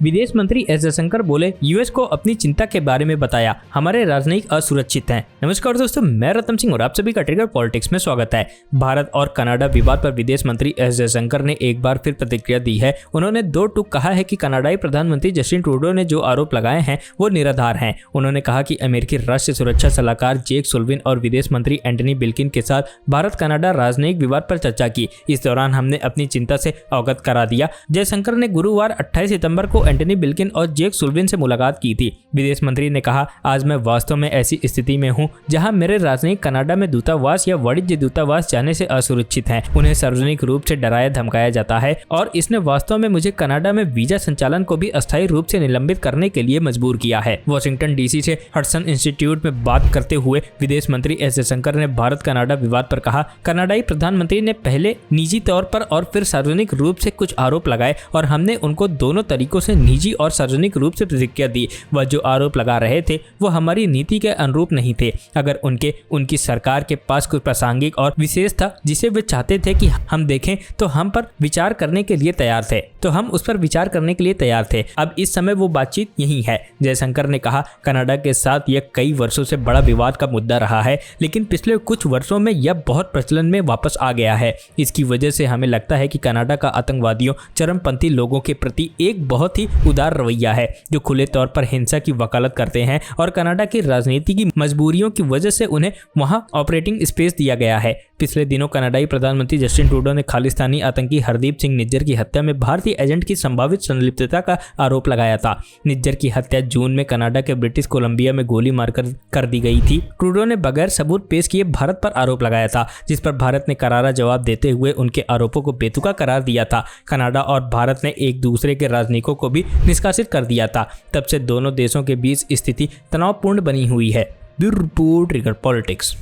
विदेश मंत्री एस जयशंकर बोले, यूएस को अपनी चिंता के बारे में बताया, हमारे राजनयिक असुरक्षित हैं। नमस्कार दोस्तों, मैं रतन सिंह और आप सभी का ट्रिगर पॉलिटिक्स में स्वागत है। भारत और कनाडा विवाद पर विदेश मंत्री एस जयशंकर ने एक बार फिर प्रतिक्रिया दी है। उन्होंने दो टूक कहा है कि कनाडाई प्रधानमंत्री जस्टिन ट्रूडो ने जो आरोप लगाए हैं वो निराधार हैं। उन्होंने कहा कि अमेरिकी राष्ट्रीय सुरक्षा सलाहकार जेक सुल्लिवन और विदेश मंत्री एंटनी ब्लिंकन के साथ भारत कनाडा राजनयिक विवाद पर चर्चा की। इस दौरान हमने अपनी चिंता से अवगत करा दिया। जयशंकर ने गुरुवार 28 सितंबर को एंटनी ब्लिंकन और जेक सुल्लिवन से मुलाकात की थी। विदेश मंत्री ने कहा, आज मैं वास्तव में ऐसी स्थिति में हूं जहां मेरे राजनयिक कनाडा में दूतावास या वाणिज्य दूतावास जाने से असुरक्षित हैं। उन्हें सार्वजनिक रूप से डराया धमकाया जाता है और इसने वास्तव में मुझे कनाडा में वीजा संचालन को भी अस्थायी रूप से निलंबित करने के लिए मजबूर किया है। वॉशिंगटन डीसी से हडसन इंस्टीट्यूट में बात करते हुए विदेश मंत्री एस जयशंकर ने भारत कनाडा विवाद पर कहा, कनाडाई प्रधानमंत्री ने पहले निजी तौर पर और फिर सार्वजनिक रूप से कुछ आरोप लगाए और हमने उनको दोनों तरीकों से निजी और सार्वजनिक रूप से प्रतिक्रिया दी। वह जो आरोप लगा रहे थे वो हमारी नीति के अनुरूप नहीं थे। अगर उनकी सरकार के पास कुछ प्रासंगिक और विशेष था जिसे वे चाहते थे कि हम देखें तो हम पर विचार करने के लिए तैयार थे, तो हम उस पर विचार करने के लिए तैयार थे। अब इस समय वो बातचीत यही है। जयशंकर ने कहा, कनाडा के साथ यह कई वर्षों से बड़ा विवाद का मुद्दा रहा है, लेकिन पिछले कुछ वर्षों में यह बहुत प्रचलन में वापस आ गया है। इसकी वजह से हमें लगता है कि कनाडा का आतंकवादियों, चरमपंथी लोगों के प्रति एक बहुत ही उदार रवैया है, जो खुले तौर पर हिंसा की वकालत करते हैं और कनाडा की राजनीति की मजबूरियों की वजह से उन्हें वहां ऑपरेटिंग स्पेस दिया गया है। पिछले दिनों कनाडाई प्रधानमंत्री जस्टिन ट्रूडो ने खालिस्तानी आतंकी हरदीप सिंह निज्जर की हत्या में भारतीय एजेंट की संभावित संलिप्तता का आरोप लगाया था। निज्जर की हत्या जून में कनाडा के ब्रिटिश कोलंबिया में गोली मारकर कर दी गई थी। ट्रूडो ने बगैर सबूत पेश किए भारत पर आरोप लगाया था, जिस पर भारत ने करारा जवाब देते हुए उनके आरोपों को बेतुका करार दिया था। कनाडा और भारत ने एक दूसरे के राजनयिकों को भी निष्कासित कर दिया था। तब से दोनों देशों के बीच स्थिति तनावपूर्ण बनी हुई है। Bureau report, trigger politics.